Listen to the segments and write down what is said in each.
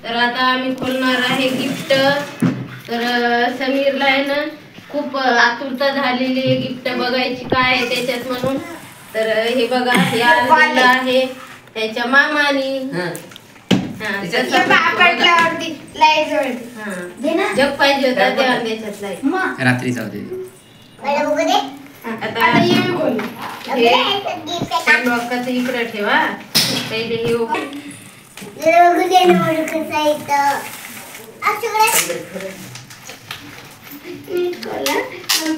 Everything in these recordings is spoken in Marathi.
तर आता आम्ही खोलणार आहे गिफ्ट. तर समीरला आहे ना खूप आतुरता झालेली आहे गिफ्ट बघायची काय आहे त्याच्यात म्हणून. तर हे बघा हे आणलेलं आहे त्याच्या मामानी. जग पाहिजे होता त्या त्याच्यात लाईट रात्री जाऊ दे. आता इकडे ठेवा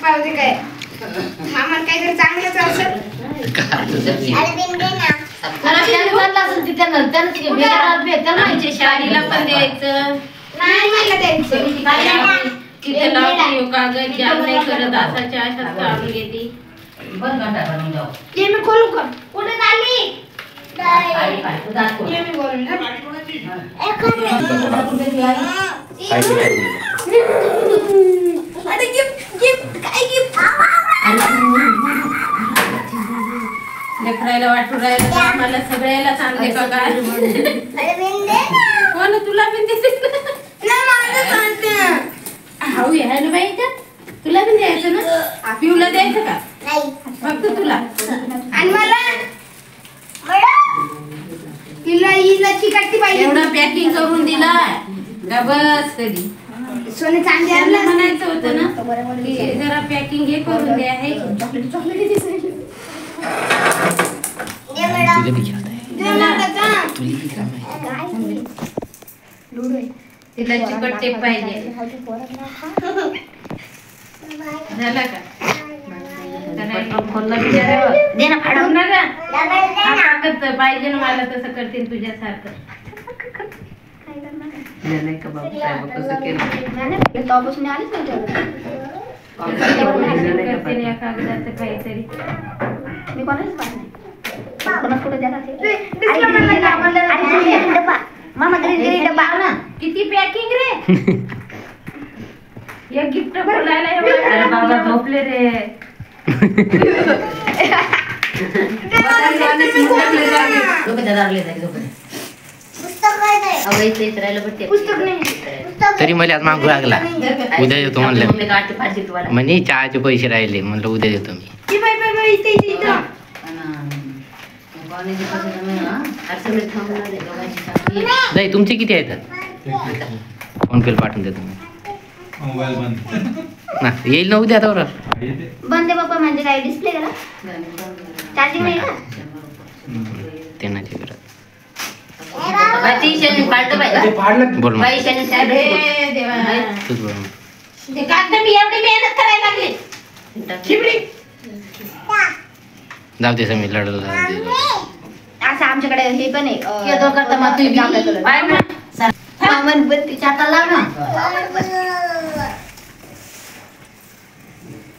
पहिले काय मामा काहीतरी चांगलंच असेल. शाळेला पण द्यायचं नाही मला द्यायचं तिथे लावून कागद जाम नाही करत असाच्या अशाच काढून घेते. ते मी खोलू का कुठे झाली लेकरायला वाटू राहिलं आम्हाला सगळ्याला सांगते का काय हो ना तुला पण हाऊ आहे ना बाई तुला पण द्यायचं ना पिऊला द्यायचं का फक्त तुला आणि मला हिला चिकटती पाहिजे एवढं पॅकिंग करून दिला का बस कधी सोने चांदी आणलं म्हणायचं होतं ना की जरा पॅकिंग हे करून द्या हे तिला चिकट टेप पाहिजे झाला का पाहिजे ना मला तसं करतील तुझ्यासारखं नाही का बाबू साहेब कसं केलं कागदाचं काहीतरी मी किती पॅकिंग रे एक गिफ्ट बोलायला बाबा झोपले रे तरी मला आज मागू लागला उद्या देतो म्हणलं म्हणजे चहाचे पैसे राहिले म्हणलं उद्या देतो मी. तुमचे किती आहेत फोन पे पाठवून देतो मी. मोबाईल बंद ना येईल ना उद्या आता बंद बाबा म्हणजे काय डिस्प्ले करा चार्जिंग नाही का त्यांना ते करत बोल मग. तूच बोल मग. जाऊ दे समी लढलं असं आमच्याकडे हे पण आहे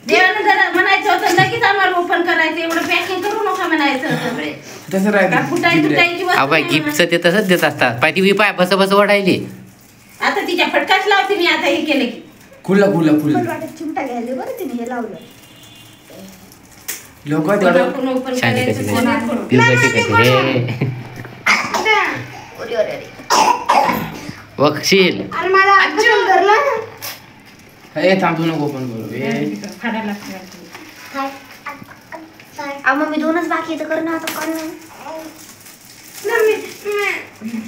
देवानं जरा म्हणायचं होतं लगेच आम्हाला ओपन करायचं एवढं पॅकिंग करू नका म्हणायचं होतं. गिफ्टचं ते तसंच देत असतात पाय ती पाय बस बस ओढायली आता तिच्या फटकाच लावते मी आता हे केलं की खुला खुला खुला चिमटा घ्यायला बरं तिने हे लावलं लोक ओपन शांती कशी करायचं दिल कशी कशी वक्षील अरे मला आठवण धरलं हे थांबू नको पण करू मग मी दोनच बाकी तर करणं आता करणं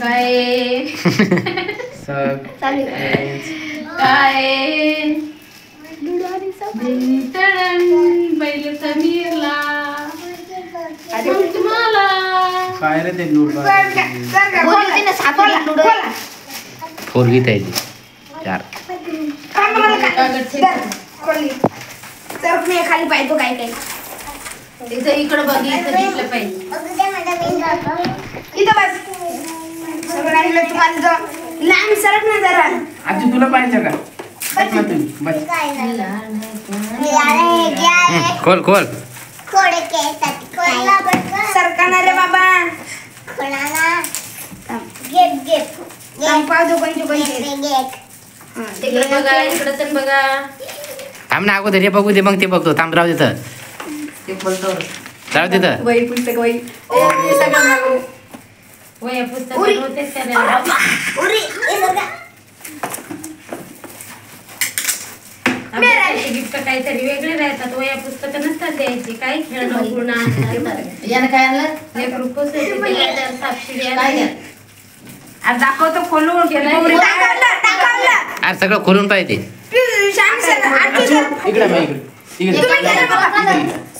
काय चालेल काय पहिले समीरला तुम्हाला काय रे ते लूट फोर गीत आहे ती 4 खाली पाहिजे काय काय इथं इकडं बघ इथं दिसलं पाहिजे इथं बस सगळं राहिलं तुम्हाला लांब सरक ना जरा आजी तुला पाहिजे का बस ना तू बस खोल खोल सरकणार रे बाबा तिकडे बघा इकडं तर बघा थांब ना अगोदर हे बघू दे मग ते बघतो थांब राहू दे तर ते बोलतो चालू तिथं वही पुस्तक वही हे सगळं मागवू. वया पुस्तक उरी. होतेच त्याला. उरी, हे बघा. आपल्याकडे गिफ्ट काहीतरी वेगळे राहतात. वया पुस्तक नसतात द्यायची. काही खेळणं पूर्ण यानं काय आणलं लेकरू खुश होते. त्याच्यावर सापशिडी काय आली. घ्या आज दाखवतो खोलून केलं. अरे सगळं खोलून पाहिजे श्याम सर, आठवू सर. इकडे बघ, इकडे तुम्ही गेले बघा.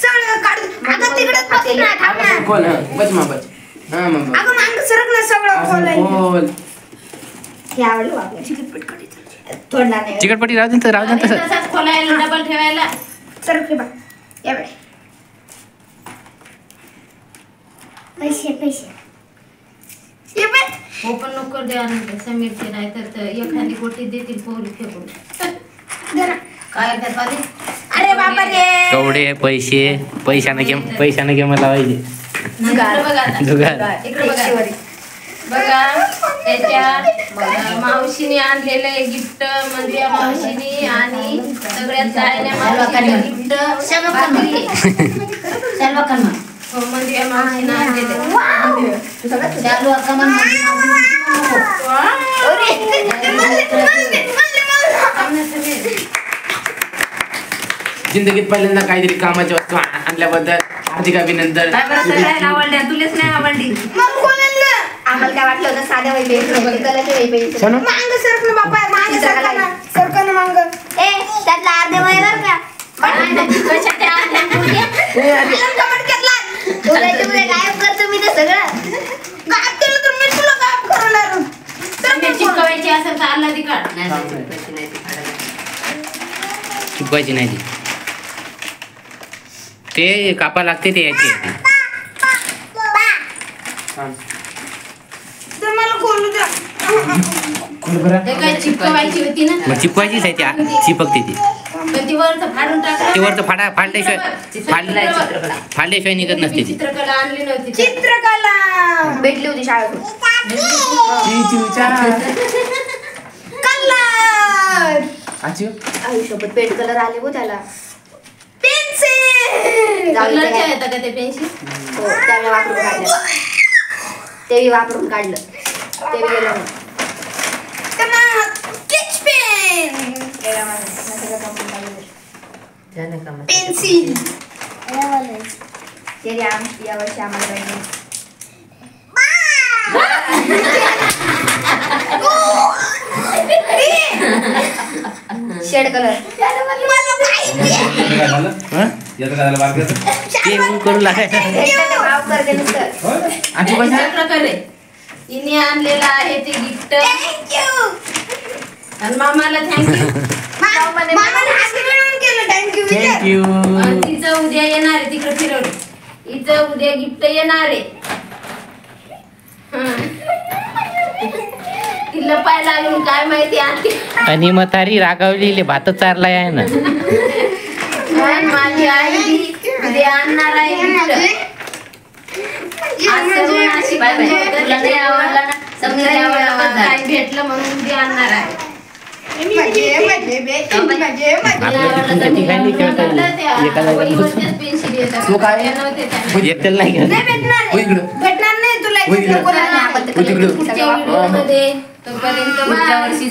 सगळं काढून. अगं तिकडंच बस ना, थांब ना. खोल हा बच मा बच हा मग अगं मागं सरक ना, सगळं खोल आहे. खोल हे आवडलं बा आपल्याला. तोडणार नाही. चिकटपट्टी राहू दे राहू दे आणि तसं तसाच खोलायला डबल ठेवायला. सरक रे बा. या बघ. पैसे पैसे. ये बघ. ओपन नको द्या नंतर समीरचे नाही तर एखादी गोटी देतील पोरी फेकून. जरा. काय त्यात पाणी अरे बाबा रे. कवडे पैशाने गेम लावायचे इकडं बघा आता. जुगार इकडे बघा. बघा त्याच्या मावशीने आणलेलं गिफ्ट मंदिया मावशीने आणि सगळ्यात जायला मावशीने गिफ्ट चालू करमा हो मंदिया मावशीने आणलेलं. चालू कमान जिंदगीत पहिल्यांदा काहीतरी कामाची वस्तू आणल्याबद्दल हार्दिक अभिनंदन. तुलेच नाही आवडली. मग कोण आणलं? आम्हाला काय वाटलं होतं साध्या वही पाहिजे, कलरच्या वही पाहिजे. सोनू? मांग सरक ना बाबा, मांग सरका ना. सरका ना मांग. ए, त्यातला अर्धे वही बरं का? कशाच्या आणल्या पोरी? कलर कपाट घेतला. उद्याच्या उद्या गायब करतो मी ते सगळं. गायब केलं तर मी तुला गायब करणार. समजा चिपकवायची असेल तर आला ती काढ. चिपकायची नाही ती ते कापा लागते ते याची तर मला खोलू द्या. खोल बरं. ते काय चिपकवायची होती ना. मग चिपकायचीच आहे ती चिपकते ती पण ती वरचं फाडून टाका. ते वरचं फाडल्याशिवाय निघत नसते ती चित्रकला आणली नव्हती. चित्रकला भेटली होती शाळेतून. कलर आजी आयुष्यात पेंट कलर आले हो त्याला. पेन्सिल कलरच्या येतं का ते पेन्सिल? हो, त्याने वापरून काढलं. तेही वापरून काढलं. ते गेलं नाही. स्केच पेन पेन्सिल ते यावर्षी आम्हाला पाहिजे. शेड कलर ते मग करू लागायचं भाव करते नुसतं. आजी पैसा अशा प्रकारे तिने आणलेलं आहे ते गिफ्ट. आणि मामाला थँक्यू. थँक्यू. तिचं उद्या येणार आहे तिकडे फिरवलं. हिचं उद्या गिफ्ट येणार आहे. तिला पाय लागून काय माहिती आणते. आणि म्हातारी रागावलेली भात चारलाय आहे ना आणि माझी आई उद्या आणणार आहे गिफ्ट. काय भेटलं म्हणून उद्या आणणार आहे. तुमच्या ठिकाणी खेळता येईल. एका जागेवर तू काय? एकट्याला नाही घेत हो इकडं. भेटणार नाही तुला. हो इकडं. कोणाला नाही आपण ते हो तिकडं. कलर पुढच्या व्हिडिओमध्ये तोपर्यंत पुढच्या bye. वर्षी